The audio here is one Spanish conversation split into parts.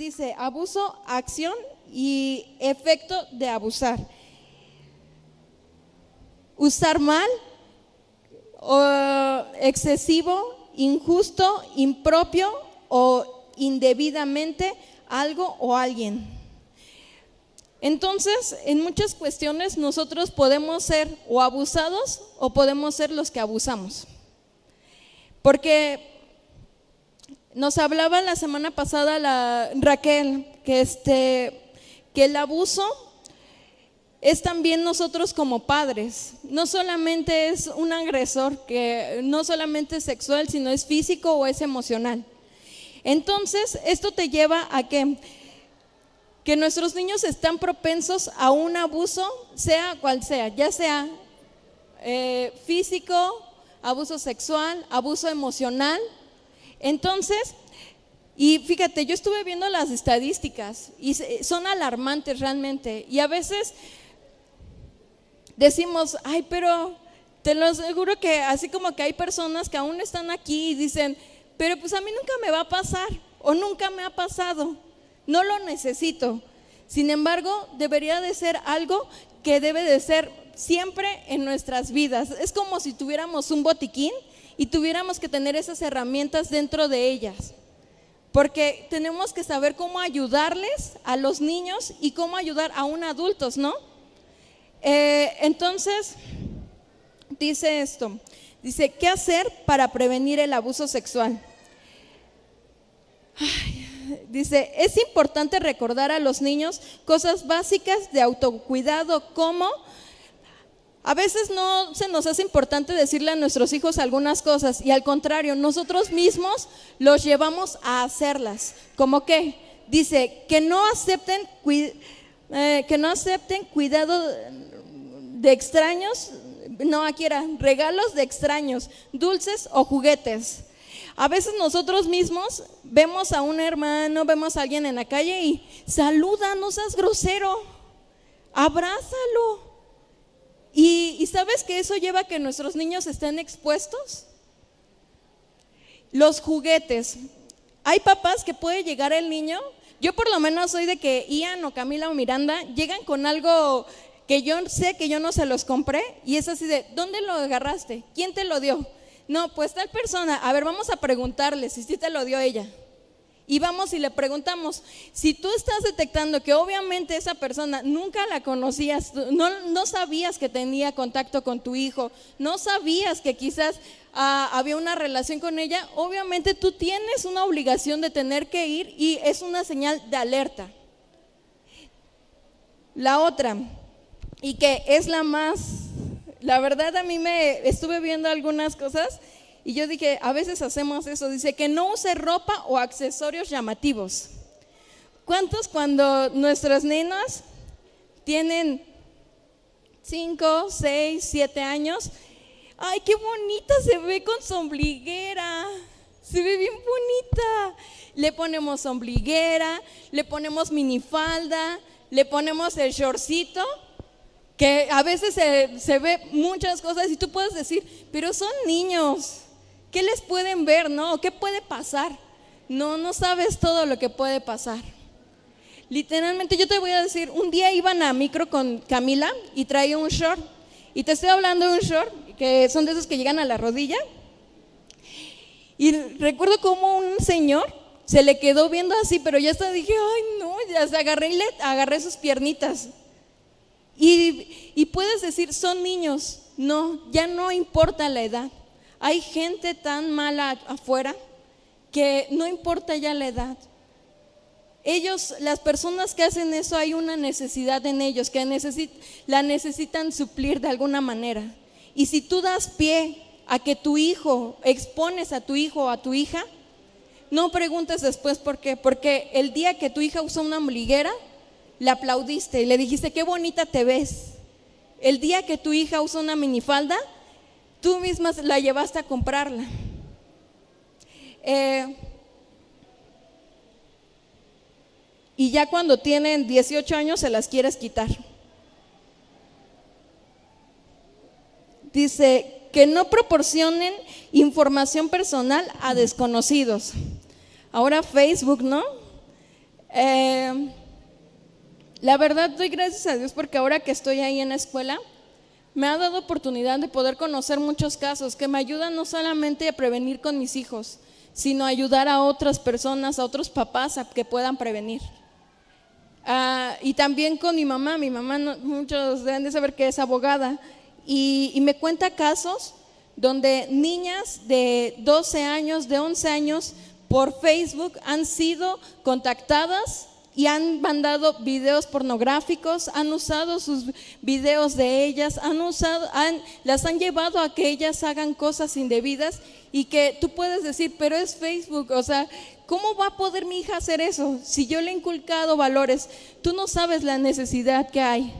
dice abuso, acción y efecto de abusar. Usar mal, o excesivo, injusto, impropio o indebidamente algo o alguien. Entonces, en muchas cuestiones nosotros podemos ser o abusados o podemos ser los que abusamos. Porque nos hablaba la semana pasada la Raquel que el abuso es también nosotros como padres. No solamente es un agresor, que no solamente es sexual, sino es físico o es emocional. Entonces, esto te lleva a que nuestros niños están propensos a un abuso, sea cual sea, ya sea físico, abuso sexual, abuso emocional. Entonces, y fíjate, yo estuve viendo las estadísticas y son alarmantes realmente. Y a veces decimos, ay, pero te lo aseguro que así como que hay personas que aún están aquí y dicen, pero pues a mí nunca me va a pasar o nunca me ha pasado, no lo necesito. Sin embargo, debería de ser algo que debe de ser siempre en nuestras vidas. Es como si tuviéramos un botiquín y tuviéramos que tener esas herramientas dentro de ellas, porque tenemos que saber cómo ayudarles a los niños y cómo ayudar aún a adultos, ¿no? Entonces, dice esto, dice, ¿qué hacer para prevenir el abuso sexual? Dice, es importante recordar a los niños cosas básicas de autocuidado, como a veces no se nos hace importante decirle a nuestros hijos algunas cosas y al contrario, nosotros mismos los llevamos a hacerlas. ¿Cómo qué? Dice, que no acepten cuidado de extraños, no, aquí era regalos de extraños, dulces o juguetes. A veces nosotros mismos vemos a un hermano, vemos a alguien en la calle y saluda, no seas grosero, abrázalo. ¿Y sabes que eso lleva a que nuestros niños estén expuestos? Los juguetes. Hay papás que puede llegar el niño, yo por lo menos soy de que Ian o Camila o Miranda llegan con algo que yo sé que yo no se los compré y es así de, ¿dónde lo agarraste? ¿Quién te lo dio? No, pues tal persona, a ver, vamos a preguntarle si sí te lo dio ella. Y vamos y le preguntamos, si tú estás detectando que obviamente esa persona nunca la conocías, no sabías que tenía contacto con tu hijo, no sabías que quizás había una relación con ella, obviamente tú tienes una obligación de tener que ir y es una señal de alerta. La otra, y que es la verdad a mí me estuve viendo algunas cosas y yo dije, a veces hacemos eso, dice que no use ropa o accesorios llamativos. ¿Cuántos cuando nuestras nenas tienen 5, 6, 7 años? Ay, qué bonita se ve con su ombliguera, se ve bien bonita. Le ponemos ombliguera, le ponemos minifalda, le ponemos el shortcito, que a veces se ve muchas cosas y tú puedes decir, pero son niños, ¿qué les pueden ver, no? ¿Qué puede pasar? No sabes todo lo que puede pasar. Literalmente yo te voy a decir, un día iban a micro con Camila y traía un short, y te estoy hablando de un short que son de esos que llegan a la rodilla, y recuerdo como un señor se le quedó viendo así, pero ya hasta dije, ay no, ya se agarré sus piernitas. Y puedes decir, son niños. No, ya no importa la edad. Hay gente tan mala afuera que no importa ya la edad. Ellos, las personas que hacen eso, hay una necesidad en ellos que la necesitan suplir de alguna manera. Y si tú das pie a que tu hijo, expones a tu hijo o a tu hija, no preguntes después por qué, porque el día que tu hija usó una ombliguera, le aplaudiste y le dijiste, qué bonita te ves. El día que tu hija usó una minifalda, tú misma la llevaste a comprarla. Y ya cuando tienen 18 años se las quieres quitar. Dice que no proporcionen información personal a desconocidos. Ahora Facebook, ¿no? Eh, la verdad doy gracias a Dios porque ahora que estoy ahí en la escuela, me ha dado oportunidad de poder conocer muchos casos que me ayudan no solamente a prevenir con mis hijos, sino a ayudar a otras personas, a otros papás a que puedan prevenir. Y también con mi mamá muchos deben de saber que es abogada y me cuenta casos donde niñas de 12 años, de 11 años por Facebook han sido contactadas y han mandado videos pornográficos, han usado sus videos de ellas, las han llevado a que ellas hagan cosas indebidas y que tú puedes decir, pero es Facebook, o sea, ¿cómo va a poder mi hija hacer eso? Si yo le he inculcado valores, tú no sabes la necesidad que hay.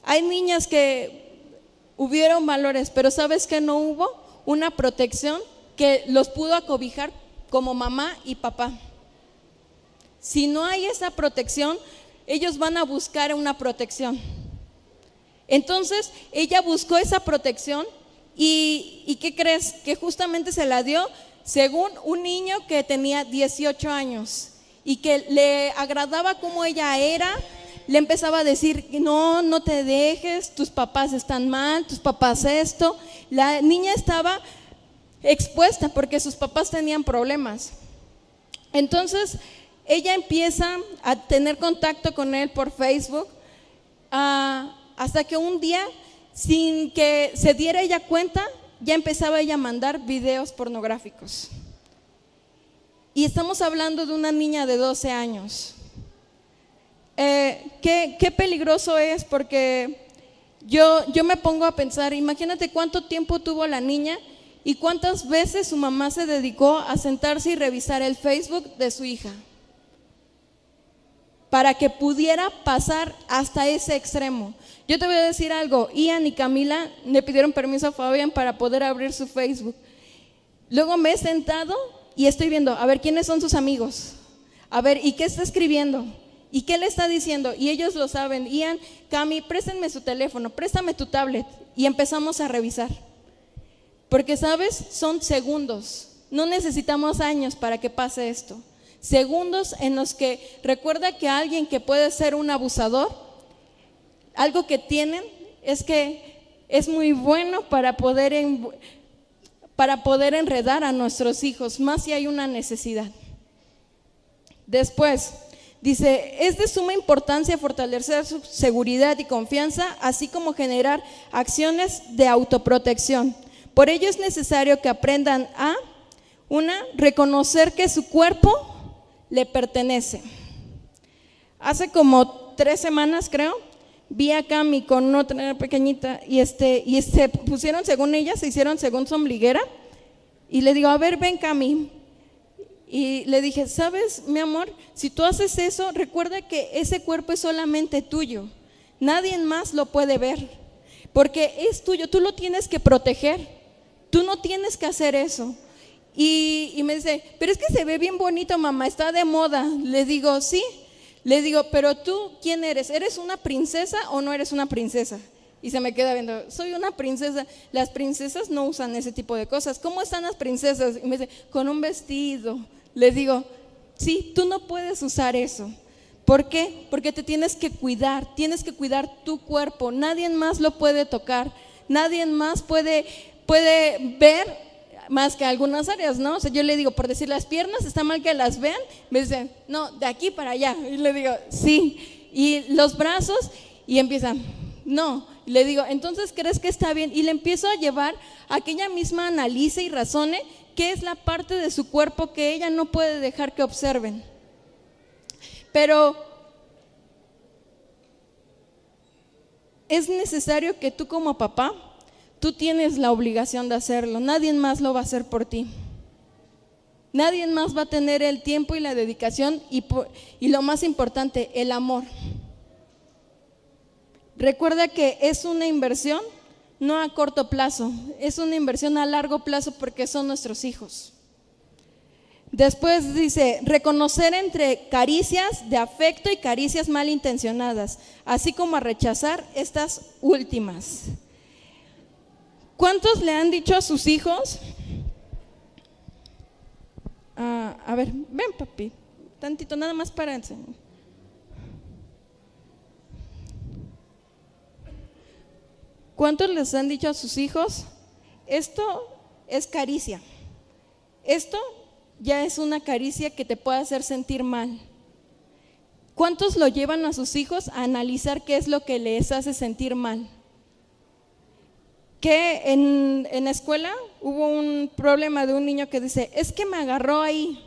Hay niñas que hubieron valores, pero ¿sabes que no hubo? Una protección que los pudo acobijar como mamá y papá. Si no hay esa protección, ellos van a buscar una protección. Entonces, ella buscó esa protección y ¿qué crees? Que justamente se la dio según un niño que tenía 18 años y que le agradaba como ella era. Le empezaba a decir, no, no te dejes, tus papás están mal, tus papás esto. La niña estaba expuesta porque sus papás tenían problemas. Entonces, ella empieza a tener contacto con él por Facebook, hasta que un día, sin que se diera ella cuenta, ya empezaba ella a mandar videos pornográficos. Y estamos hablando de una niña de 12 años. Qué peligroso es, porque yo me pongo a pensar, imagínate cuánto tiempo tuvo la niña y cuántas veces su mamá se dedicó a sentarse y revisar el Facebook de su hija para que pudiera pasar hasta ese extremo. Yo te voy a decir algo, Ian y Camila le pidieron permiso a Fabián para poder abrir su Facebook. Luego me he sentado y estoy viendo, a ver, ¿quiénes son sus amigos? A ver, ¿y qué está escribiendo? ¿Y qué le está diciendo? Y ellos lo saben. Ian, Cami, préstenme su teléfono, préstame tu tablet. Y empezamos a revisar. Porque, ¿sabes? Son segundos. No necesitamos años para que pase esto. Segundos en los que recuerda que alguien que puede ser un abusador, algo que tienen es que es muy bueno para poder enredar a nuestros hijos, más si hay una necesidad. Después, dice, es de suma importancia fortalecer su seguridad y confianza, así como generar acciones de autoprotección. Por ello es necesario que aprendan a, reconocer que su cuerpo le pertenece. Hace como 3 semanas, creo, vi a Cami con otra pequeñita y se pusieron según ella, se hicieron según su ombliguera y le digo, a ver, ven Cami. Y le dije, ¿sabes, mi amor? Si tú haces eso, recuerda que ese cuerpo es solamente tuyo. Nadie más lo puede ver, porque es tuyo, tú lo tienes que proteger. Tú no tienes que hacer eso. Y me dice, pero es que se ve bien bonito, mamá, está de moda. Le digo, sí. Le digo, pero tú, ¿quién eres? ¿Eres una princesa o no eres una princesa? Y se me queda viendo, soy una princesa. Las princesas no usan ese tipo de cosas. ¿Cómo están las princesas? Y me dice, con un vestido. Le digo, sí, tú no puedes usar eso. ¿Por qué? Porque te tienes que cuidar tu cuerpo. Nadie más lo puede tocar. Nadie más puede ver más que algunas áreas, ¿no? O sea, yo le digo, por decir las piernas, ¿está mal que las vean? Me dicen, no, de aquí para allá. Y le digo, sí. Y los brazos, y empiezan, no. Y le digo, entonces, ¿crees que está bien? Y le empiezo a llevar a que ella misma analice y razone qué es la parte de su cuerpo que ella no puede dejar que observen. Pero es necesario que tú como papá, tú tienes la obligación de hacerlo. Nadie más lo va a hacer por ti. Nadie más va a tener el tiempo y la dedicación y lo más importante, el amor. Recuerda que es una inversión no a corto plazo, es una inversión a largo plazo porque son nuestros hijos. Después dice, reconocer entre caricias de afecto y caricias malintencionadas, así como a rechazar estas últimas. ¿Cuántos le han dicho a sus hijos? A ver, ven papi, tantito, nada más para enseñar. ¿Cuántos les han dicho a sus hijos, esto es caricia? Esto ya es una caricia que te puede hacer sentir mal. ¿Cuántos lo llevan a sus hijos a analizar qué es lo que les hace sentir mal? Que en la escuela hubo un problema de un niño que dice, es que me agarró ahí.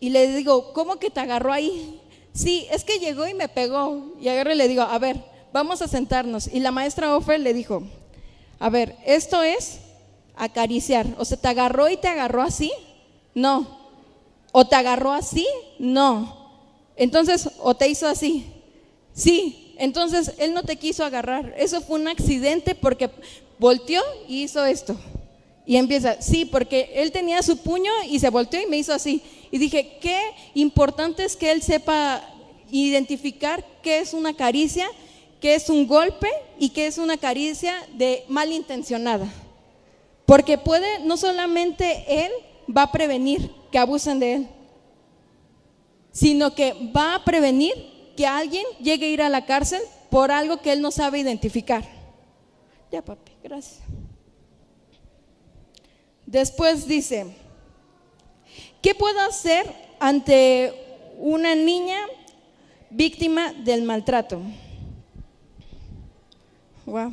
Y le digo, ¿cómo que te agarró ahí? Sí, es que llegó y me pegó. Y agarro y le digo, a ver, vamos a sentarnos. Y la maestra Ofer le dijo, a ver, esto es acariciar. O sea, ¿te agarró y te agarró así? No. ¿O te agarró así? No. Entonces, ¿o te hizo así? Sí. Entonces, él no te quiso agarrar. Eso fue un accidente porque volteó y hizo esto. Y empieza, sí, porque él tenía su puño y se volteó y me hizo así. Y dije, qué importante es que él sepa identificar qué es una caricia, qué es un golpe y qué es una caricia de malintencionada. Porque puede, no solamente él va a prevenir que abusen de él, sino que va a prevenir que alguien llegue a ir a la cárcel por algo que él no sabe identificar. Ya, papi, gracias. Después dice, ¿qué puedo hacer ante una niña víctima del maltrato? Wow.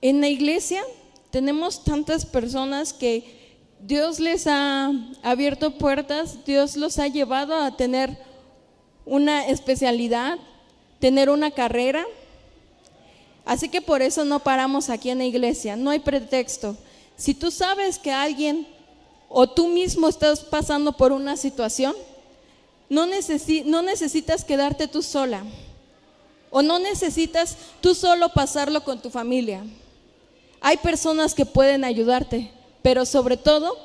En la iglesia tenemos tantas personas que Dios les ha abierto puertas, Dios los ha llevado a tener una especialidad, tener una carrera. Así que por eso no paramos aquí en la iglesia, no hay pretexto. Si tú sabes que alguien o tú mismo estás pasando por una situación, no necesitas quedarte tú sola, o no necesitas tú solo pasarlo con tu familia. Hay personas que pueden ayudarte, pero sobre todo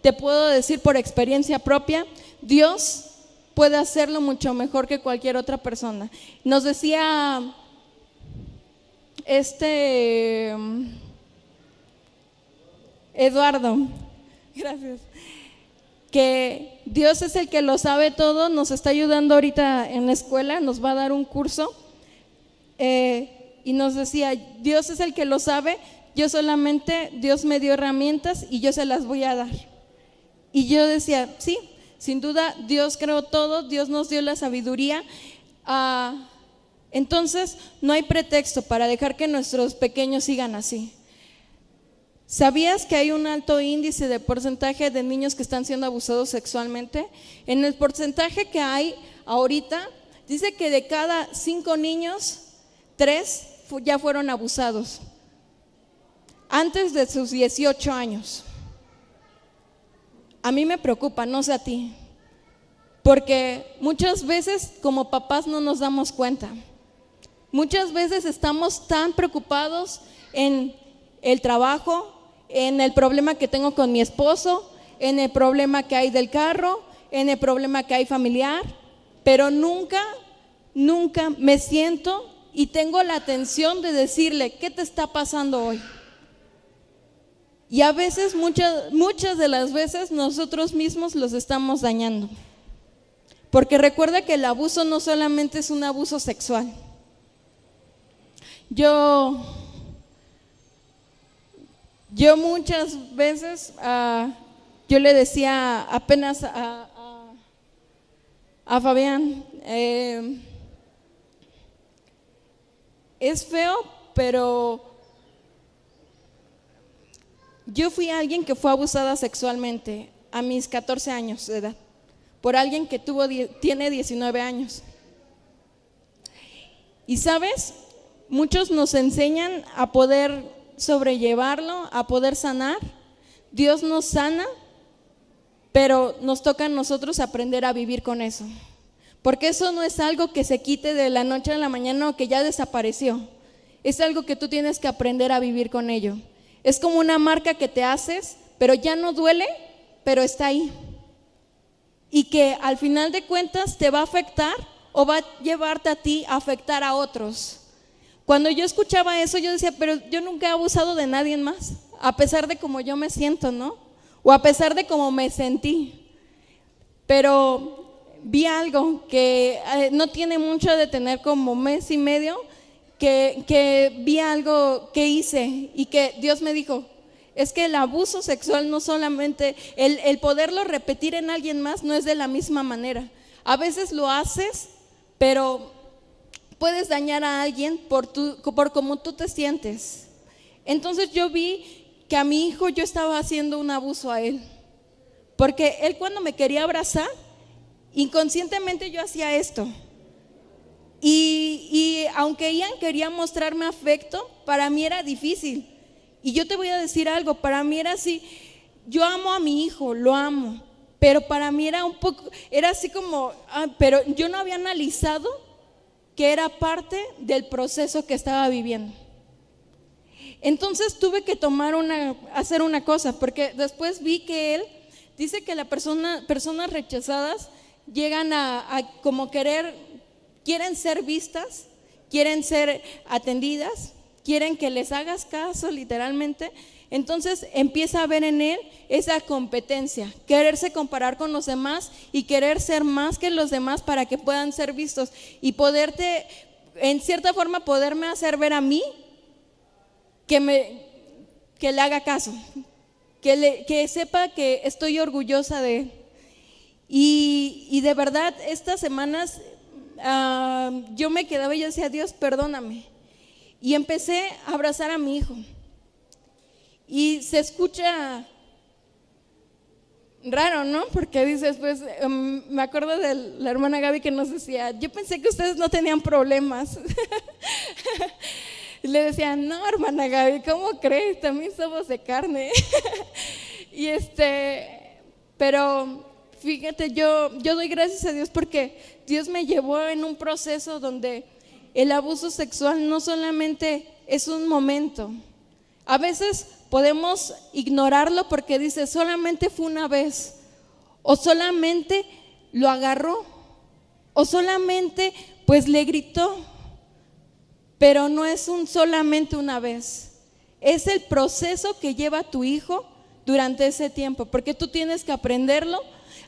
te puedo decir por experiencia propia, Dios puede hacerlo mucho mejor que cualquier otra persona. Nos decía Eduardo, gracias, que Dios es el que lo sabe todo, nos está ayudando ahorita en la escuela, nos va a dar un curso y nos decía, Dios es el que lo sabe, yo solamente, Dios me dio herramientas y yo se las voy a dar. Y yo decía, sí, sin duda Dios creó todo, Dios nos dio la sabiduría, entonces no hay pretexto para dejar que nuestros pequeños sigan así. ¿Sabías que hay un alto índice de porcentaje de niños que están siendo abusados sexualmente? En el porcentaje que hay ahorita, dice que de cada 5 niños, 3 ya fueron abusados antes de sus 18 años. A mí me preocupa, no sé a ti, porque muchas veces como papás no nos damos cuenta. Muchas veces estamos tan preocupados en el trabajo, en el problema que tengo con mi esposo, en el problema que hay del carro, en el problema que hay familiar, pero nunca me siento y tengo la atención de decirle, ¿qué te está pasando hoy? Y a veces, muchas de las veces, nosotros mismos los estamos dañando. Porque recuerda que el abuso no solamente es un abuso sexual. Yo muchas veces, yo le decía apenas a Fabián, es feo, pero yo fui alguien que fue abusada sexualmente a mis 14 años de edad, por alguien que tiene 19 años. Y sabes, muchos nos enseñan a poder sobrellevarlo, a poder sanar. Dios nos sana, pero nos toca a nosotros aprender a vivir con eso. Porque eso no es algo que se quite de la noche a la mañana o que ya desapareció. Es algo que tú tienes que aprender a vivir con ello. Es como una marca que te haces, pero ya no duele, pero está ahí. Y que al final de cuentas te va a afectar o va a llevarte a ti a afectar a otros. Cuando yo escuchaba eso, yo decía, pero yo nunca he abusado de nadie más. a pesar de cómo yo me siento, ¿no? O a pesar de cómo me sentí. Pero vi algo que no tiene mucho de tener como mes y medio, que vi algo que hice y que Dios me dijo, es que el abuso sexual no solamente, el poderlo repetir en alguien más no es de la misma manera. A veces lo haces, pero puedes dañar a alguien por cómo tú te sientes. Entonces yo vi que a mi hijo yo estaba haciendo un abuso a él, porque él cuando me quería abrazar, inconscientemente yo hacía esto. Y aunque Ian quería mostrarme afecto, para mí era difícil. Y yo te voy a decir algo, para mí era así, yo amo a mi hijo, lo amo, pero para mí era un poco, era así como, pero yo no había analizado que era parte del proceso que estaba viviendo. Entonces tuve que hacer una cosa, porque después vi que él dice que personas rechazadas llegan a como quieren ser vistas, quieren ser atendidas, quieren que les hagas caso literalmente. Entonces empieza a ver en él esa competencia, quererse comparar con los demás y querer ser más que los demás para que puedan ser vistos y en cierta forma, poderme hacer ver a mí que le haga caso, que sepa que estoy orgullosa de él. Y de verdad, estas semanas yo me quedaba y yo decía, Dios, perdóname. Y empecé a abrazar a mi hijo. Y se escucha raro, ¿no? Porque dices, pues, me acuerdo de la hermana Gaby que nos decía, yo pensé que ustedes no tenían problemas. Y le decía, no, hermana Gaby, ¿cómo crees? También somos de carne. Pero fíjate, yo doy gracias a Dios porque Dios me llevó en un proceso donde el abuso sexual no solamente es un momento. A veces podemos ignorarlo porque dice, solamente fue una vez, o solamente lo agarró, o solamente pues le gritó, pero no es solamente una vez, es el proceso que lleva tu hijo durante ese tiempo, porque tú tienes que aprenderlo,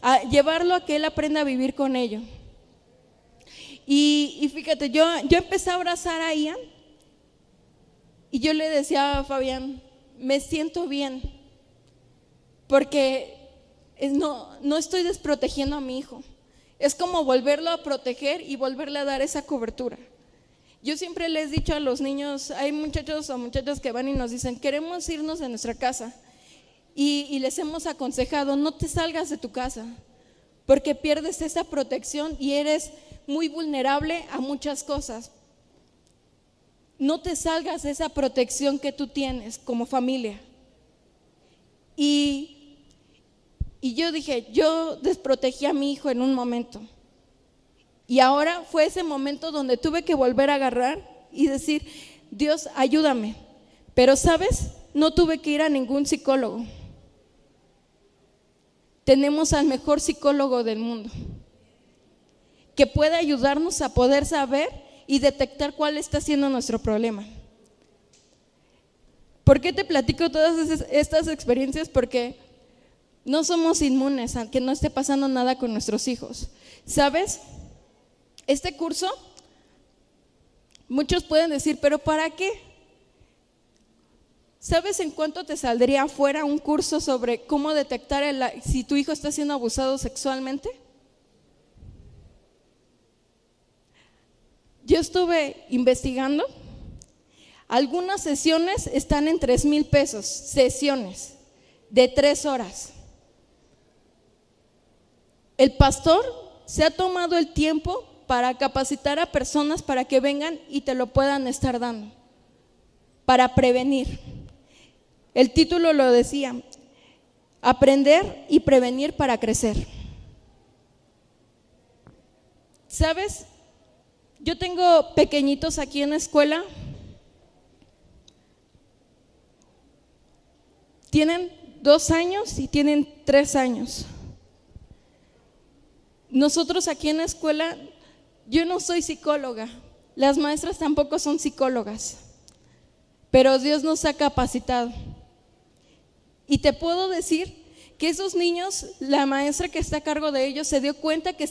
a llevarlo a que él aprenda a vivir con ello. Y fíjate, yo empecé a abrazar a Ian y yo le decía a Fabián, me siento bien, porque no estoy desprotegiendo a mi hijo. Es como volverlo a proteger y volverle a dar esa cobertura. Yo siempre les he dicho a los niños, hay muchachos o muchachas que van y nos dicen, queremos irnos de nuestra casa. Y les hemos aconsejado, no te salgas de tu casa, porque pierdes esa protección y eres muy vulnerable a muchas cosas. No te salgas de esa protección que tú tienes como familia. Y yo dije, yo desprotegí a mi hijo en un momento. Y ahora fue ese momento donde tuve que volver a agarrar y decir, Dios, ayúdame. Pero ¿sabes? No tuve que ir a ningún psicólogo. Tenemos al mejor psicólogo del mundo, que puede ayudarnos a poder saber y detectar cuál está siendo nuestro problema. ¿Por qué te platico todas estas experiencias? Porque no somos inmunes a que no esté pasando nada con nuestros hijos. ¿Sabes? Este curso, muchos pueden decir, ¿pero para qué? ¿Sabes en cuánto te saldría afuera un curso sobre cómo detectar si tu hijo está siendo abusado sexualmente? Yo estuve investigando, algunas sesiones están en 3,000 pesos, sesiones de 3 horas. El pastor se ha tomado el tiempo para capacitar a personas para que vengan y te lo puedan estar dando, para prevenir. El título lo decía, aprender y prevenir para crecer. ¿Sabes? Yo tengo pequeñitos aquí en la escuela, tienen 2 años y tienen 3 años. Nosotros aquí en la escuela, yo no soy psicóloga, las maestras tampoco son psicólogas, pero Dios nos ha capacitado. Y te puedo decir que esos niños, la maestra que está a cargo de ellos se dio cuenta que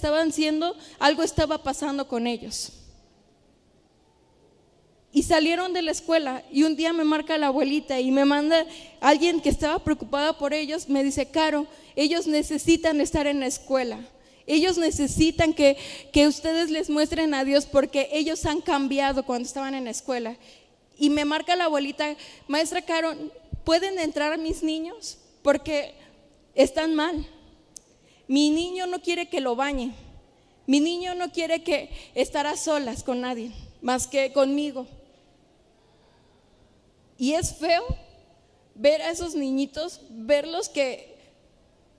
algo estaba pasando con ellos. Y salieron de la escuela y un día me marca la abuelita y me manda alguien que estaba preocupada por ellos, me dice: Caro, ellos necesitan estar en la escuela. Ellos necesitan que ustedes les muestren a Dios porque ellos han cambiado cuando estaban en la escuela. Y me marca la abuelita: maestra Caro, ¿pueden entrar mis niños? Porque están mal. Mi niño no quiere que lo bañe. Mi niño no quiere estar a solas con nadie más que conmigo. Y es feo ver a esos niñitos, verlos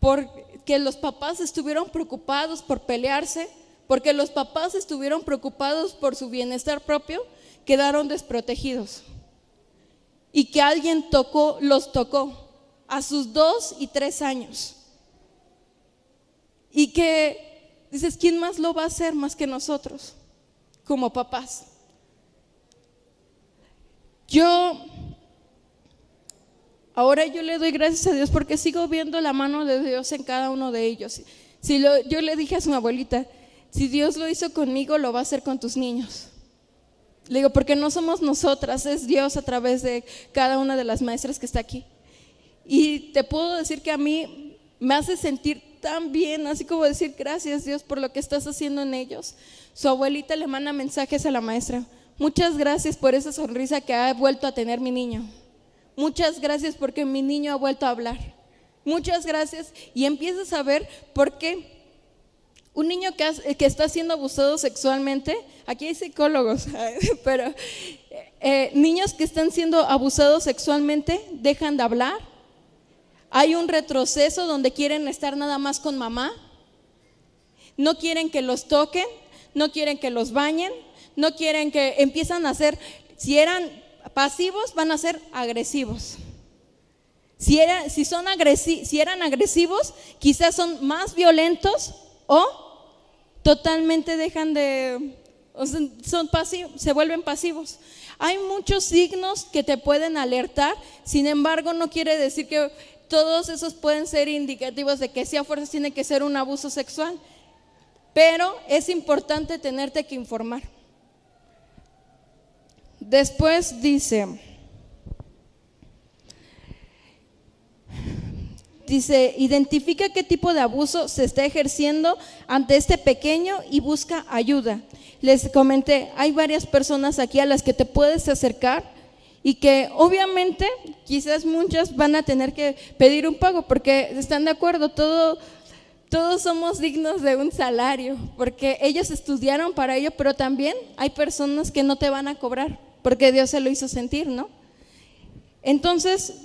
porque los papás estuvieron preocupados por pelearse, porque los papás estuvieron preocupados por su bienestar propio, quedaron desprotegidos. Y que alguien los tocó a sus 2 y 3 años. Y que dices: ¿quién más lo va a hacer más que nosotros como papás? Ahora yo le doy gracias a Dios porque sigo viendo la mano de Dios en cada uno de ellos. Yo le dije a su abuelita: si Dios lo hizo conmigo, lo va a hacer con tus niños. Le digo, porque no somos nosotras, es Dios a través de cada una de las maestras que está aquí. Y te puedo decir que a mí me hace sentir tan bien, así como decir: gracias Dios por lo que estás haciendo en ellos. Su abuelita le manda mensajes a la maestra: muchas gracias por esa sonrisa que ha vuelto a tener mi niño. Muchas gracias porque mi niño ha vuelto a hablar. Muchas gracias. Y empiezas a ver por qué un niño que está siendo abusado sexualmente, aquí hay psicólogos, pero niños que están siendo abusados sexualmente dejan de hablar. Hay un retroceso donde quieren estar nada más con mamá. No quieren que los toquen, no quieren que los bañen, no quieren que empiezan a hacer, si eran pasivos van a ser agresivos. Si eran agresivos, quizás son más violentos o totalmente se vuelven pasivos. Hay muchos signos que te pueden alertar, sin embargo no quiere decir que todos esos pueden ser indicativos de que sí a fuerzas tiene que ser un abuso sexual, pero es importante tenerte que informar. Después dice, identifica qué tipo de abuso se está ejerciendo ante este pequeño y busca ayuda. Les comenté, hay varias personas aquí a las que te puedes acercar y que obviamente quizás muchas van a tener que pedir un pago porque están de acuerdo, todos somos dignos de un salario porque ellos estudiaron para ello, pero también hay personas que no te van a cobrar porque Dios se lo hizo sentir, ¿no? Entonces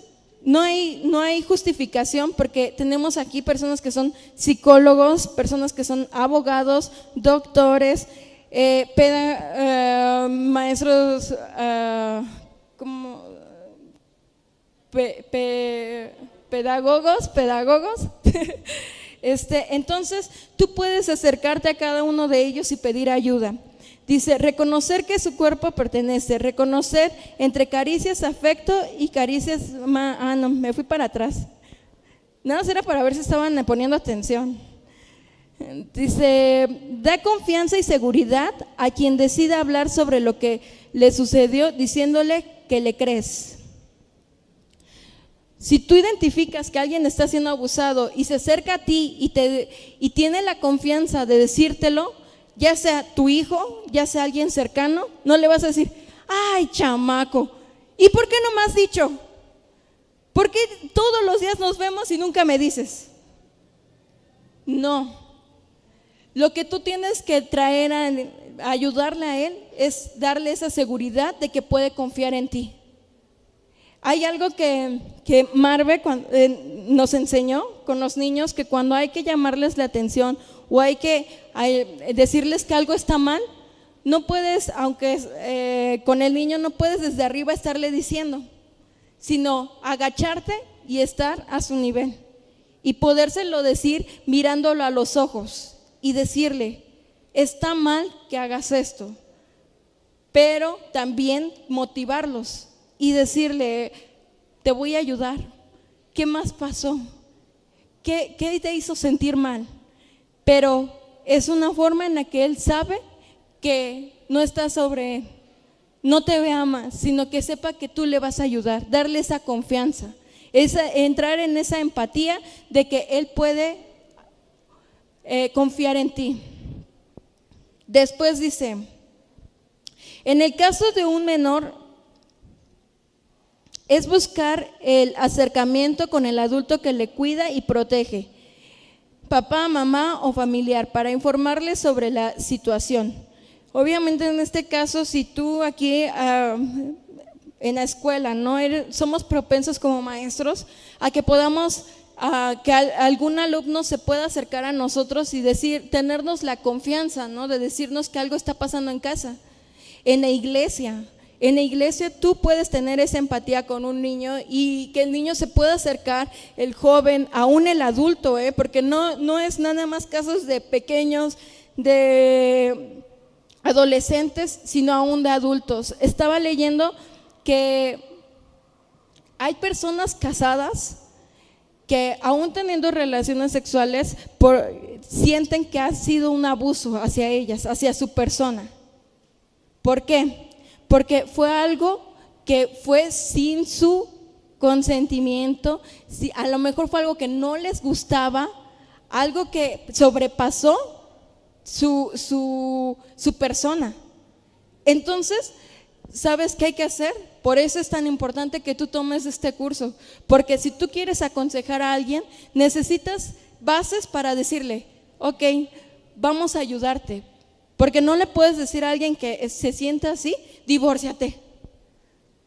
no hay justificación porque tenemos aquí personas que son psicólogos, personas que son abogados, doctores, maestros pedagogos. Entonces tú puedes acercarte a cada uno de ellos y pedir ayuda. Dice, reconocer que su cuerpo pertenece, reconocer entre caricias, afecto y caricias, no, me fui para atrás. Nada más era para ver si estaban poniendo atención. Dice, da confianza y seguridad a quien decida hablar sobre lo que le sucedió, diciéndole que le crees. Si tú identificas que alguien está siendo abusado y se acerca a ti y tiene la confianza de decírtelo, ya sea tu hijo, ya sea alguien cercano, no le vas a decir, ay chamaco, ¿y por qué no me has dicho? ¿Por qué todos los días nos vemos y nunca me dices? No, lo que tú tienes que traer a ayudarle a él es darle esa seguridad de que puede confiar en ti. Hay algo que Marve nos enseñó con los niños, que cuando hay que llamarles la atención o hay que decirles que algo está mal, no puedes, aunque con el niño no puedes desde arriba estarle diciendo, sino agacharte y estar a su nivel y podérselo decir mirándolo a los ojos y decirle, está mal que hagas esto, pero también motivarlos y decirle, te voy a ayudar, ¿qué más pasó? ¿Qué te hizo sentir mal? Pero es una forma en la que él sabe que no está sobre él, no te vea más, sino que sepa que tú le vas a ayudar, darle esa confianza, entrar en esa empatía de que él puede confiar en ti. Después dice, en el caso de un menor, es buscar el acercamiento con el adulto que le cuida y protege, papá, mamá o familiar, para informarle sobre la situación. Obviamente en este caso, si tú aquí en la escuela somos propensos como maestros a que podamos, que algún alumno se pueda acercar a nosotros y tenernos la confianza, ¿no? De decirnos que algo está pasando en casa, en la iglesia. En la iglesia tú puedes tener esa empatía con un niño y que el niño se pueda acercar, el joven, aún el adulto, porque no es nada más casos de pequeños, de adolescentes, sino aún de adultos. Estaba leyendo que hay personas casadas que aún teniendo relaciones sexuales sienten que ha sido un abuso hacia ellas, hacia su persona. ¿Por qué? Porque fue algo que fue sin su consentimiento, a lo mejor fue algo que no les gustaba, algo que sobrepasó su persona. Entonces, ¿sabes qué hay que hacer? Por eso es tan importante que tú tomes este curso, porque si tú quieres aconsejar a alguien, necesitas bases para decirle, ok, vamos a ayudarte. Porque no le puedes decir a alguien que se sienta así, divórciate.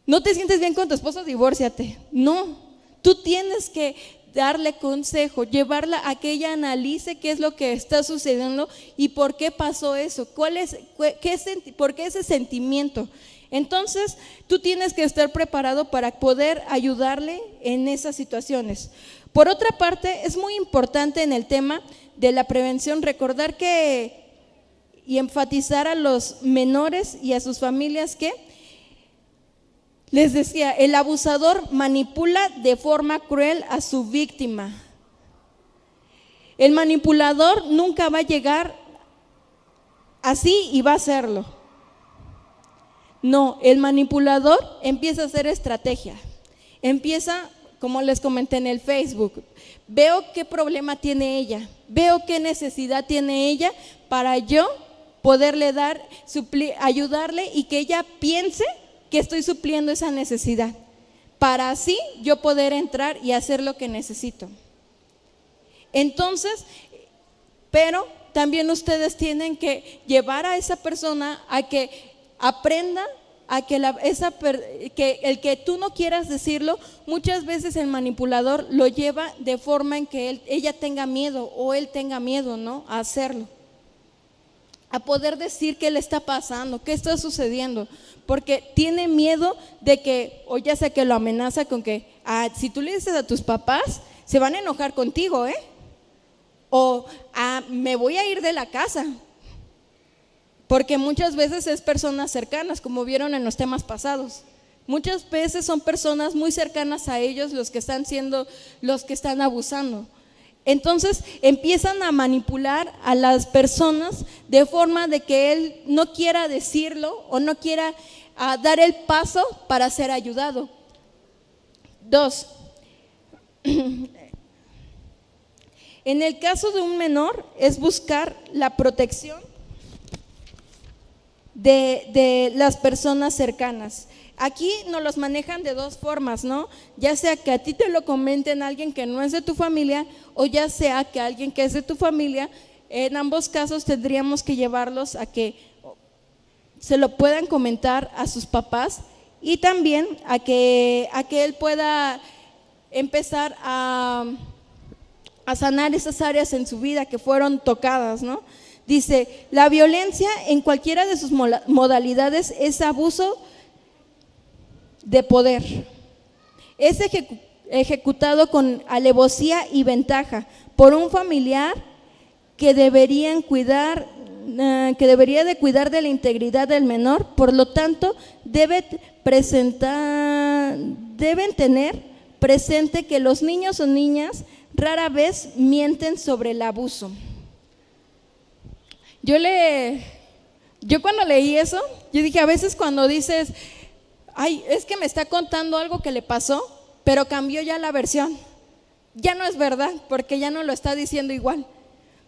No te sientes bien con tu esposo, divórciate. No, tú tienes que darle consejo, llevarla a que ella analice qué es lo que está sucediendo y por qué pasó eso, por qué ese sentimiento. Entonces, tú tienes que estar preparado para poder ayudarle en esas situaciones. Por otra parte, es muy importante en el tema de la prevención recordar y enfatizar a los menores y a sus familias que, les decía, el abusador manipula de forma cruel a su víctima. El manipulador nunca va a llegar así y va a hacerlo. No, el manipulador empieza a hacer estrategia. Empieza, como les comenté en el Facebook, veo qué problema tiene ella, veo qué necesidad tiene ella para yo poderle dar, ayudarle y que ella piense que estoy supliendo esa necesidad, para así yo poder entrar y hacer lo que necesito. Entonces, pero también ustedes tienen que llevar a esa persona a que aprenda a que el que tú no quieras decirlo, muchas veces el manipulador lo lleva de forma en que ella tenga miedo o él tenga miedo, ¿no? A hacerlo, a poder decir qué le está pasando, qué está sucediendo, porque tiene miedo de que, o ya sea que lo amenaza con que si tú le dices a tus papás, se van a enojar contigo, o me voy a ir de la casa, porque muchas veces es personas cercanas, como vieron en los temas pasados. Muchas veces son personas muy cercanas a ellos los que están abusando. Entonces empiezan a manipular a las personas de forma de que él no quiera decirlo o no quiera dar el paso para ser ayudado. 2. En el caso de un menor es buscar la protección de las personas cercanas. Aquí nos los manejan de dos formas, ¿no? Ya sea que a ti te lo comenten alguien que no es de tu familia, o ya sea que alguien que es de tu familia. En ambos casos tendríamos que llevarlos a que se lo puedan comentar a sus papás y también a que él pueda empezar a sanar esas áreas en su vida que fueron tocadas, ¿no? Dice, la violencia en cualquiera de sus modalidades es abuso de poder. Es ejecutado con alevosía y ventaja por un familiar que debería de cuidar de la integridad del menor. Por lo tanto, deben tener presente que los niños o niñas rara vez mienten sobre el abuso. Yo cuando leí eso, yo dije, a veces cuando dices, ay, es que me está contando algo que le pasó, pero cambió ya la versión. Ya no es verdad, porque ya no lo está diciendo igual.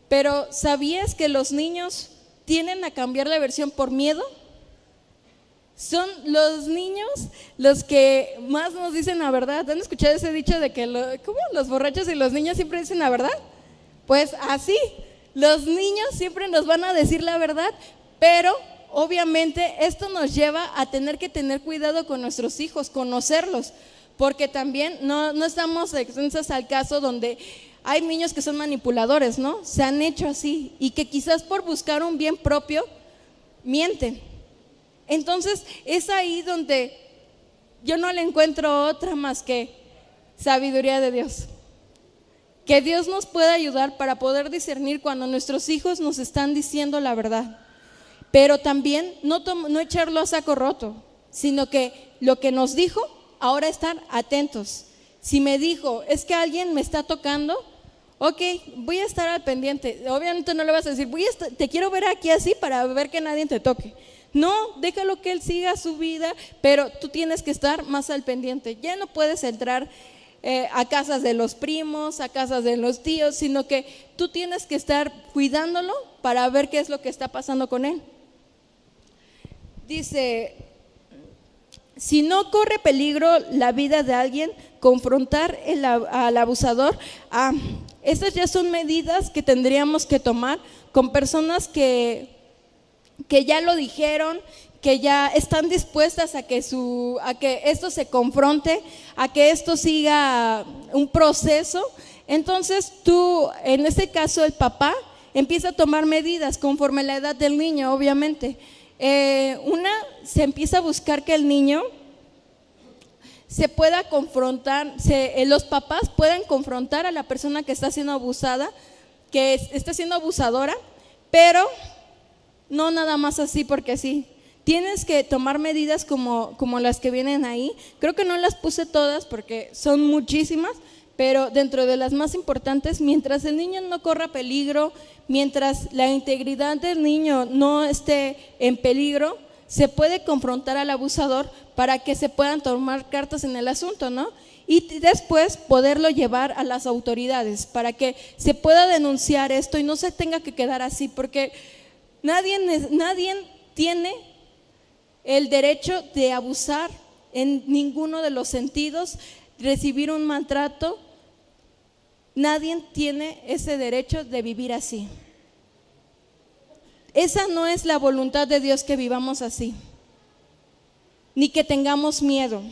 Pero ¿sabías que los niños tienden a cambiar la versión por miedo? Son los niños los que más nos dicen la verdad. ¿Han escuchado ese dicho de que ¿cómo? Los borrachos y los niños siempre dicen la verdad? Pues así, los niños siempre nos van a decir la verdad, pero obviamente esto nos lleva a tener que tener cuidado con nuestros hijos, conocerlos, porque también no estamos exentos al caso donde hay niños que son manipuladores, ¿no? Se han hecho así y que quizás por buscar un bien propio mienten. Entonces es ahí donde yo no le encuentro otra más que sabiduría de Dios. Que Dios nos pueda ayudar para poder discernir cuando nuestros hijos nos están diciendo la verdad. Pero también no echarlo a saco roto, sino que lo que nos dijo, ahora estar atentos. Si me dijo, es que alguien me está tocando, ok, voy a estar al pendiente. Obviamente no le vas a decir, te quiero ver aquí así para ver que nadie te toque. No, déjalo que él siga su vida, pero tú tienes que estar más al pendiente. Ya no puedes entrar a casas de los primos, a casas de los tíos, sino que tú tienes que estar cuidándolo para ver qué es lo que está pasando con él. Dice, si no corre peligro la vida de alguien, confrontar al abusador. Estas ya son medidas que tendríamos que tomar con personas que ya lo dijeron, que ya están dispuestas a que esto se confronte, a que esto siga un proceso. Entonces tú, en este caso el papá, empieza a tomar medidas conforme a la edad del niño, obviamente. Se empieza a buscar que el niño se pueda confrontar, los papás puedan confrontar a la persona que está siendo abusada, que está siendo abusadora, pero no nada más así porque sí. Tienes que tomar medidas como las que vienen ahí. Creo que no las puse todas porque son muchísimas, pero dentro de las más importantes, mientras el niño no corra peligro, mientras la integridad del niño no esté en peligro, se puede confrontar al abusador para que se puedan tomar cartas en el asunto, ¿no? Y después poderlo llevar a las autoridades para que se pueda denunciar esto y no se tenga que quedar así, porque nadie tiene el derecho de abusar en ninguno de los sentidos, recibir un maltrato. Nadie tiene ese derecho de vivir así. Esa no es la voluntad de Dios, que vivamos así, ni que tengamos miedo.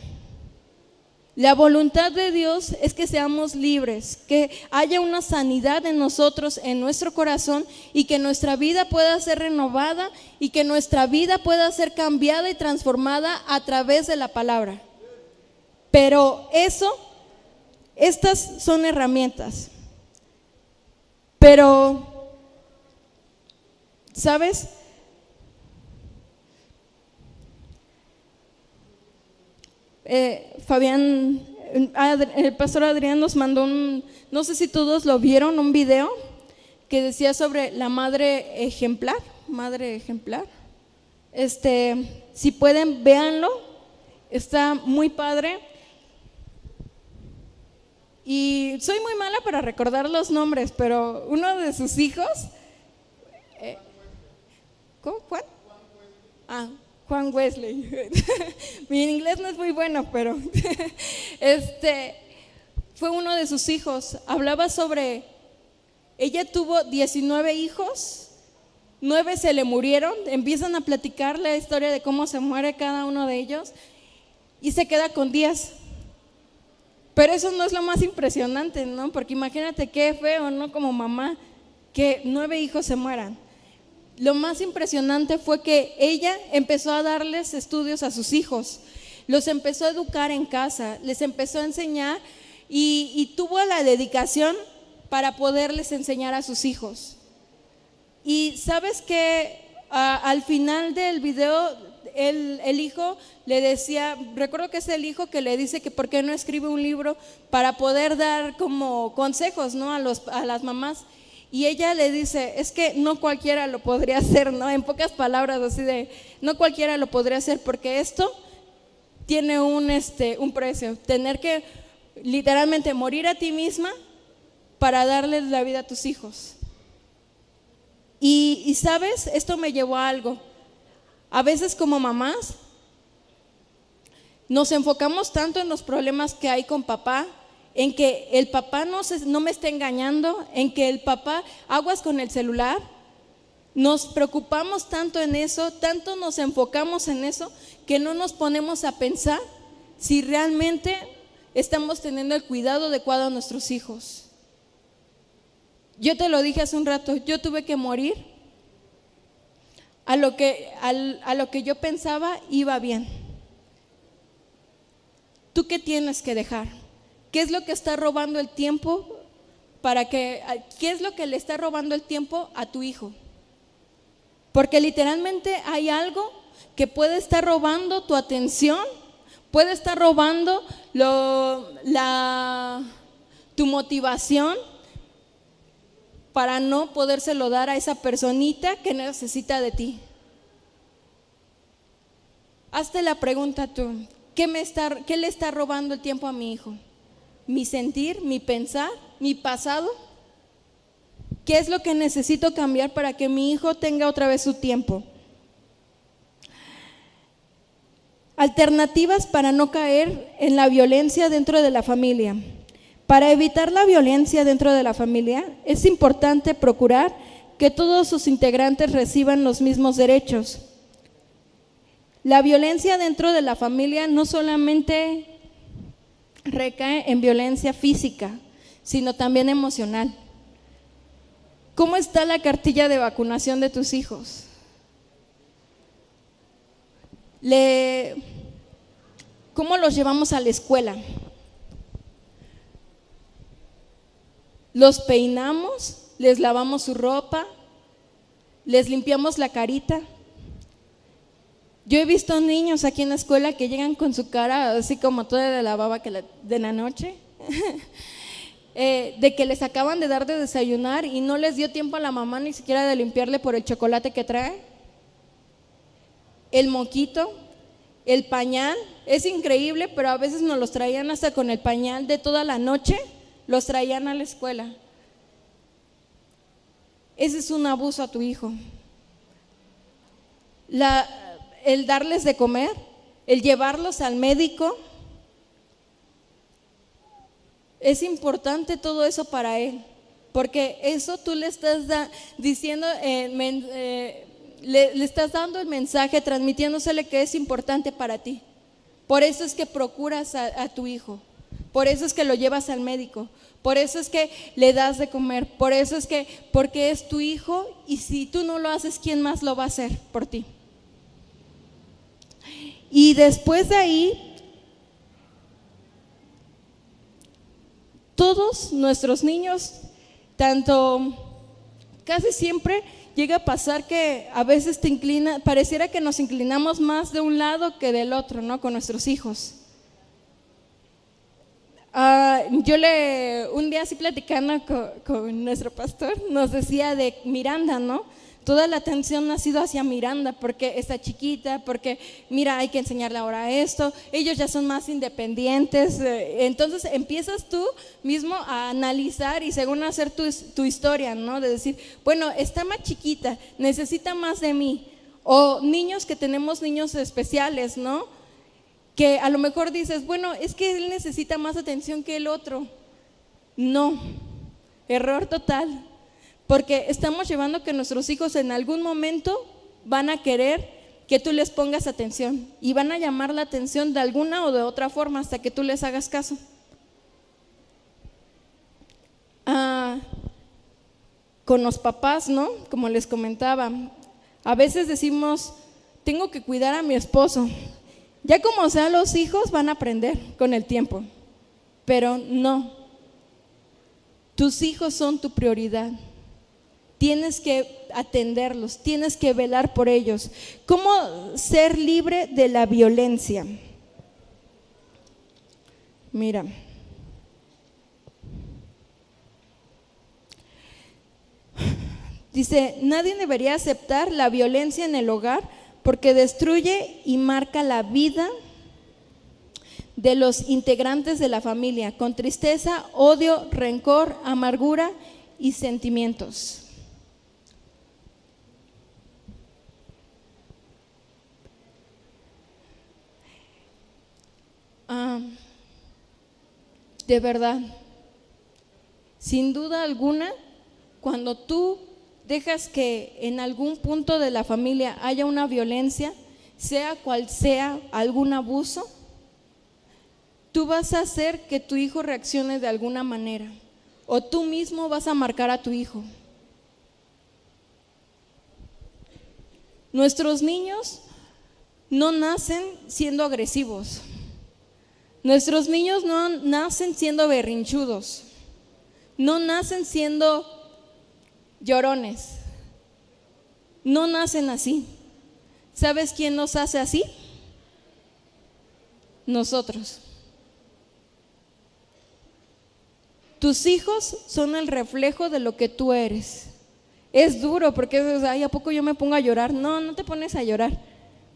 La voluntad de Dios es que seamos libres, que haya una sanidad en nosotros, en nuestro corazón, y que nuestra vida pueda ser renovada y que nuestra vida pueda ser cambiada y transformada a través de la palabra. Pero estas son herramientas. Pero, ¿sabes? El pastor Adrián nos mandó no sé si todos lo vieron, un video que decía sobre la madre ejemplar. Si pueden, véanlo, está muy padre. Y soy muy mala para recordar los nombres, pero uno de sus hijos, ¿cómo? ¿Juan? Juan Wesley. Mi inglés no es muy bueno, pero fue uno de sus hijos. Hablaba sobre, ella tuvo 19 hijos, 9 se le murieron. Empiezan a platicar la historia de cómo se muere cada uno de ellos y se queda con 10. Pero eso no es lo más impresionante, ¿no? Porque imagínate qué feo, ¿no? Como mamá, que 9 hijos se mueran. Lo más impresionante fue que ella empezó a darles estudios a sus hijos, los empezó a educar en casa, les empezó a enseñar y tuvo la dedicación para poderles enseñar a sus hijos. Y sabes que al final del video, el hijo le decía, recuerdo que es el hijo que le dice que por qué no escribe un libro para poder dar como consejos, ¿no? a las mamás. Y ella le dice, es que no cualquiera lo podría hacer, ¿no? En pocas palabras, así de, no cualquiera lo podría hacer, porque esto tiene un precio, tener que literalmente morir a ti misma para darles la vida a tus hijos. Y sabes, esto me llevó a algo. A veces como mamás nos enfocamos tanto en los problemas que hay con papá, en que el papá no me está engañando, en que el papá aguas con el celular. Nos preocupamos tanto en eso, tanto nos enfocamos en eso, que no nos ponemos a pensar si realmente estamos teniendo el cuidado adecuado a nuestros hijos. Yo te lo dije hace un rato, yo tuve que morir a lo que yo pensaba iba bien. ¿Tú qué tienes que dejar? ¿Qué es lo que está robando el tiempo qué es lo que le está robando el tiempo a tu hijo? Porque literalmente hay algo que puede estar robando tu atención, puede estar robando tu motivación para no podérselo dar a esa personita que necesita de ti. Hazte la pregunta tú, ¿qué le está robando el tiempo a mi hijo? ¿Mi sentir, mi pensar, mi pasado? ¿Qué es lo que necesito cambiar para que mi hijo tenga otra vez su tiempo? Alternativas para no caer en la violencia dentro de la familia. Para evitar la violencia dentro de la familia, es importante procurar que todos sus integrantes reciban los mismos derechos. La violencia dentro de la familia no solamente recae en violencia física, sino también emocional. ¿Cómo está la cartilla de vacunación de tus hijos? ¿Cómo los llevamos a la escuela? ¿Los peinamos? ¿Les lavamos su ropa? ¿Les limpiamos la carita? Yo he visto niños aquí en la escuela que llegan con su cara así como toda de la baba de la noche, de que les acaban de dar de desayunar y no les dio tiempo a la mamá ni siquiera de limpiarle por el chocolate que trae, el moquito, el pañal. Es increíble, pero a veces nos los traían hasta con el pañal de toda la noche, los traían a la escuela. Ese es un abuso a tu hijo. El darles de comer, el llevarlos al médico, es importante todo eso para él, porque eso tú le estás diciendo, le estás dando el mensaje, transmitiéndosele que es importante para ti. Por eso es que procuras a tu hijo, por eso es que lo llevas al médico, por eso es que le das de comer, por eso es que, porque es tu hijo, y si tú no lo haces, ¿quién más lo va a hacer por ti? Y después de ahí, todos nuestros niños, casi siempre llega a pasar que a veces pareciera que nos inclinamos más de un lado que del otro, ¿no? Con nuestros hijos. Un día así platicando con nuestro pastor, nos decía de Miranda, ¿no? Toda la atención ha sido hacia Miranda porque está chiquita, porque mira, hay que enseñarle ahora esto, ellos ya son más independientes, entonces empiezas tú mismo a analizar y según hacer tu historia, ¿no? De decir, bueno, está más chiquita, necesita más de mí. O niños que tenemos niños especiales, ¿no? Que a lo mejor dices, bueno, es que él necesita más atención que el otro. No, error total. Porque estamos llevando que nuestros hijos en algún momento van a querer que tú les pongas atención y van a llamar la atención de alguna o de otra forma hasta que tú les hagas caso. Con los papás, ¿no? Como les comentaba, a veces decimos, tengo que cuidar a mi esposo. Ya como sea, los hijos van a aprender con el tiempo, pero no. Tus hijos son tu prioridad. tienes que atenderlos, tienes que velar por ellos. ¿Cómo ser libre de la violencia? Mira, dice, nadie debería aceptar la violencia en el hogar porque destruye y marca la vida de los integrantes de la familia, con tristeza, odio, rencor, amargura y sentimientos. De verdad, sin duda alguna, cuando tú dejas que en algún punto de la familia haya una violencia, sea cual sea algún abuso, tú vas a hacer que tu hijo reaccione de alguna manera, o tú mismo vas a marcar a tu hijo. Nuestros niños no nacen siendo agresivos. Nuestros niños no nacen siendo berrinchudos. No nacen siendo llorones. No nacen así. ¿Sabes quién nos hace así? Nosotros. Tus hijos son el reflejo de lo que tú eres. Es duro porque, ay, ¿a poco yo me pongo a llorar? No, no te pones a llorar.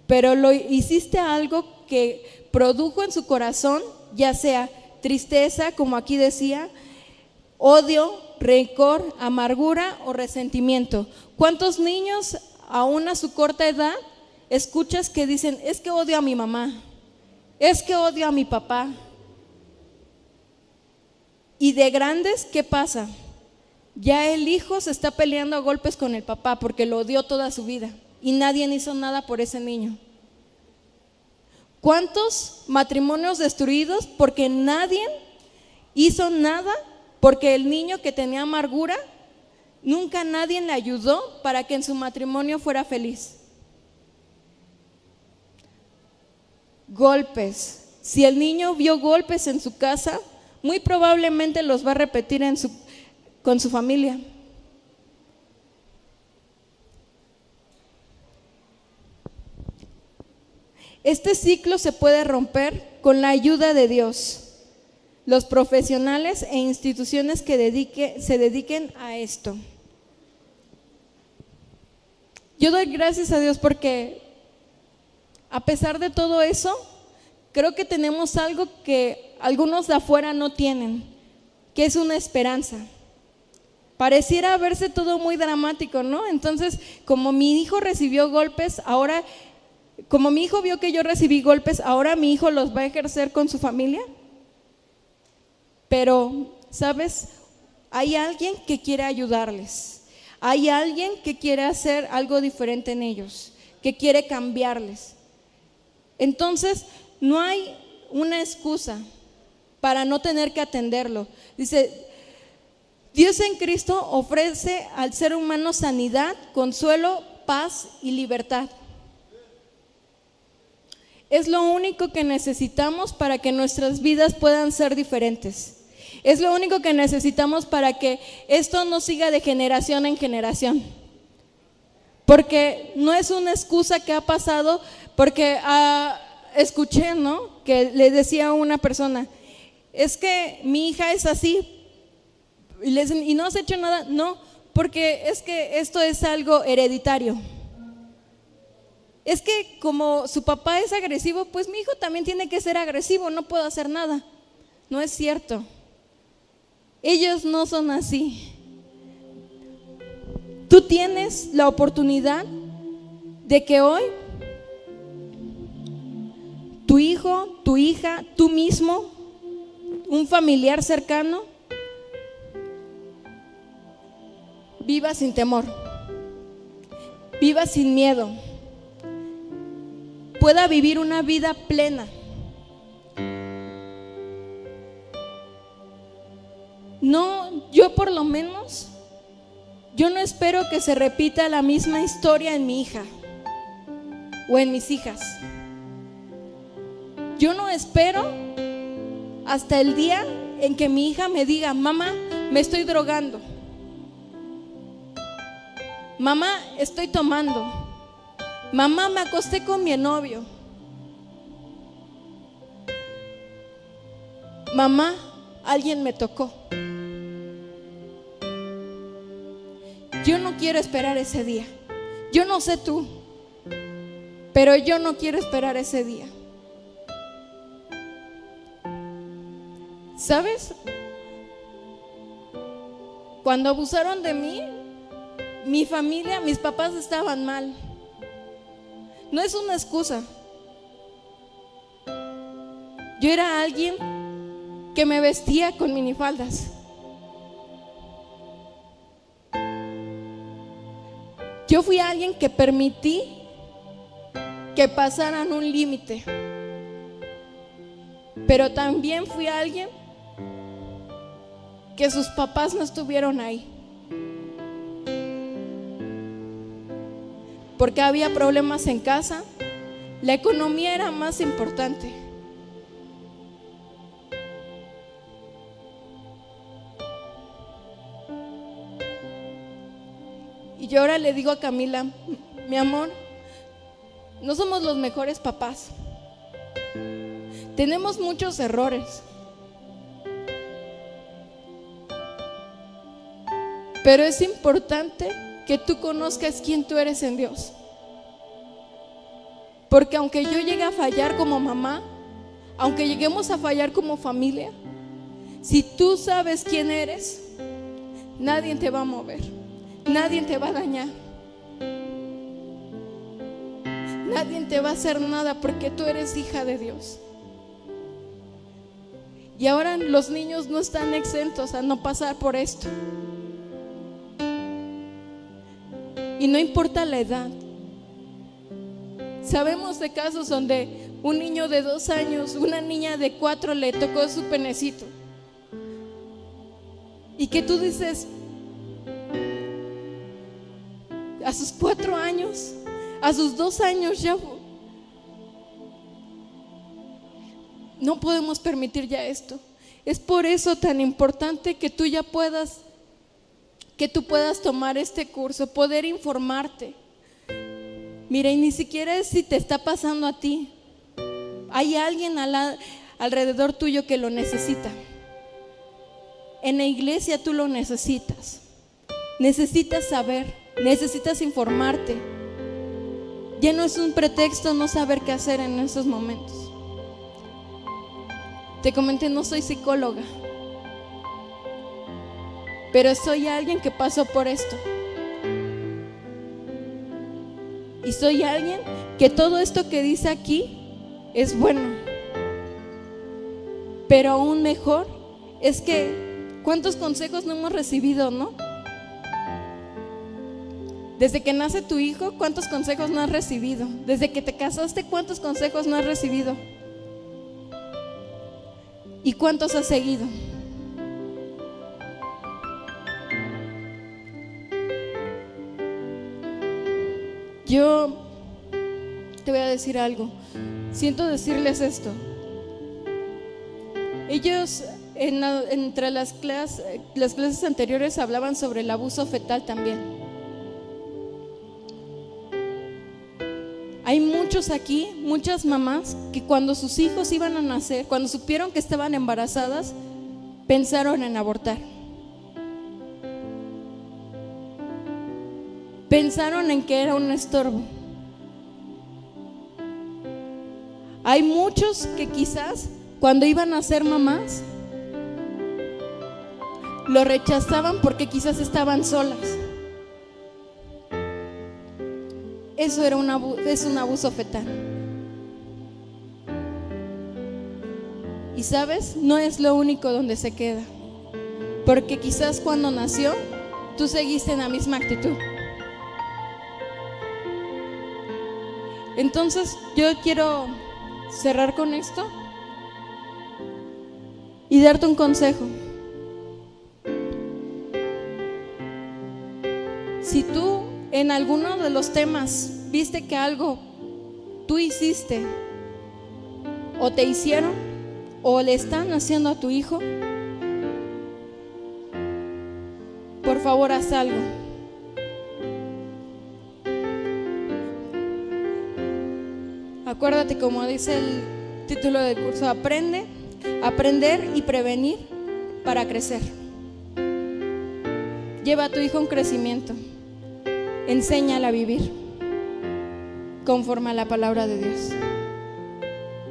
Pero hiciste algo que produjo en su corazón, ya sea tristeza, como aquí decía, odio, rencor, amargura o resentimiento. ¿Cuántos niños, aún a su corta edad, escuchas que dicen, es que odio a mi mamá, es que odio a mi papá? Y de grandes, ¿qué pasa? Ya el hijo se está peleando a golpes con el papá porque lo odió toda su vida y nadie hizo nada por ese niño. ¿Cuántos matrimonios destruidos porque nadie hizo nada? Porque el niño que tenía amargura, nunca nadie le ayudó para que en su matrimonio fuera feliz. Golpes. Si el niño vio golpes en su casa, muy probablemente los va a repetir con su familia. Este ciclo se puede romper con la ayuda de Dios, los profesionales e instituciones que se dediquen a esto. Yo doy gracias a Dios porque a pesar de todo eso, creo que tenemos algo que algunos de afuera no tienen, que es una esperanza. Pareciera verse todo muy dramático, ¿no? Entonces, como mi hijo recibió golpes, ahora, como mi hijo vio que yo recibí golpes, ahora mi hijo los va a ejercer con su familia. Pero, ¿sabes? Hay alguien que quiere ayudarles. Hay alguien que quiere hacer algo diferente en ellos, que quiere cambiarles. Entonces, no hay una excusa para no tener que atenderlo. Dice, Dios en Cristo ofrece al ser humano sanidad, consuelo, paz y libertad. Es lo único que necesitamos para que nuestras vidas puedan ser diferentes. Es lo único que necesitamos para que esto no siga de generación en generación. Porque no es una excusa que ha pasado, porque escuché, ¿no? Que le decía a una persona, es que mi hija es así, y no has hecho nada. No, porque es que esto es algo hereditario. Es que como su papá es agresivo, pues mi hijo también tiene que ser agresivo, no puedo hacer nada. No es cierto. Ellos no son así. Tú tienes la oportunidad de que hoy tu hijo, tu hija, tú mismo, un familiar cercano, viva sin temor, viva sin miedo, pueda vivir una vida plena. No, yo por lo menos, yo no espero que se repita la misma historia en mi hija o en mis hijas. Yo no espero hasta el día en que mi hija me diga, mamá, me estoy drogando. Mamá, estoy tomando. Mamá, me acosté con mi novio. Mamá, alguien me tocó. Yo no quiero esperar ese día. Yo no sé tú, pero yo no quiero esperar ese día. ¿Sabes? Cuando abusaron de mí, mi familia, mis papás estaban mal. No es una excusa. Yo era alguien que me vestía con minifaldas. Yo fui alguien que permití que pasaran un límite, pero también fui alguien que sus papás no estuvieron ahí, porque había problemas en casa, la economía era más importante. Y yo ahora le digo a Camila, mi amor, no somos los mejores papás. Tenemos muchos errores. Pero es importante que tú conozcas quién tú eres en Dios. Porque aunque yo llegue a fallar como mamá, aunque lleguemos a fallar como familia, si tú sabes quién eres, nadie te va a mover. Nadie te va a dañar. Nadie te va a hacer nada porque tú eres hija de Dios. Y ahora los niños no están exentos a no pasar por esto. Y no importa la edad. Sabemos de casos donde un niño de 2 años, una niña de 4 le tocó su penecito. Y que tú dices, a sus 4 años, a sus 2 años ya no podemos permitir ya esto. Es por eso tan importante que tú puedas tomar este curso, poder informarte. Mira, y ni siquiera es si te está pasando a ti. Hay alguien alrededor tuyo que lo necesita. En la iglesia tú lo necesitas. Necesitas saber, necesitas informarte. Ya no es un pretexto no saber qué hacer en esos momentos. Te comenté, no soy psicóloga, pero soy alguien que pasó por esto. Y soy alguien que todo esto que dice aquí es bueno. Pero aún mejor es que cuántos consejos no hemos recibido, ¿no? Desde que nace tu hijo, ¿cuántos consejos no has recibido? Desde que te casaste, ¿cuántos consejos no has recibido? ¿Y cuántos has seguido? Yo te voy a decir algo. Siento decirles esto. Ellos entre las clases anteriores hablaban sobre el abuso fetal también. Hay muchos aquí, muchas mamás que cuando sus hijos iban a nacer, cuando supieron que estaban embarazadas, pensaron en abortar. Pensaron en que era un estorbo. Hay muchos que quizás cuando iban a ser mamás lo rechazaban porque quizás estaban solas. Eso es un abuso fetal. Y sabes, no es lo único donde se queda, porque quizás cuando nació tú seguiste en la misma actitud. Entonces yo quiero cerrar con esto y darte un consejo. Si tú en alguno de los temas viste que algo tú hiciste o te hicieron o le están haciendo a tu hijo, por favor haz algo. Acuérdate, como dice el título del curso, aprender y prevenir para crecer. Lleva a tu hijo un crecimiento, enséñala a vivir conforme a la palabra de Dios.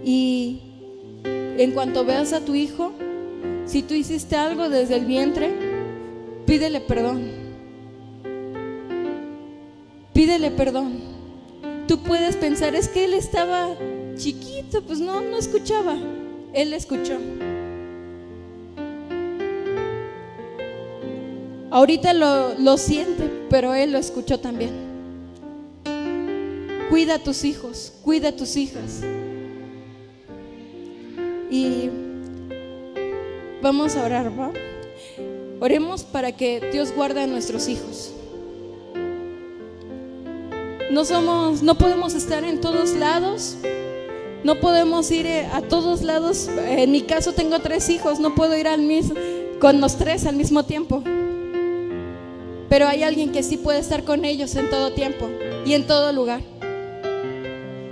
Y en cuanto veas a tu hijo, si tú hiciste algo desde el vientre, pídele perdón. Pídele perdón. Tú puedes pensar, es que él estaba chiquito, pues no escuchaba. Él escuchó. Ahorita lo siente, pero él lo escuchó también. Cuida a tus hijos, cuida a tus hijas. Y vamos a orar, ¿va? Oremos para que Dios guarde a nuestros hijos. No podemos estar en todos lados, no podemos ir a todos lados. En mi caso tengo 3 hijos, no puedo ir con los 3 al mismo tiempo. Pero hay alguien que sí puede estar con ellos en todo tiempo y en todo lugar.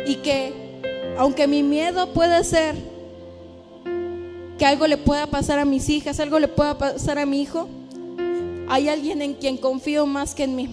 Y que aunque mi miedo puede ser que algo le pueda pasar a mis hijas, algo le pueda pasar a mi hijo, hay alguien en quien confío más que en mí.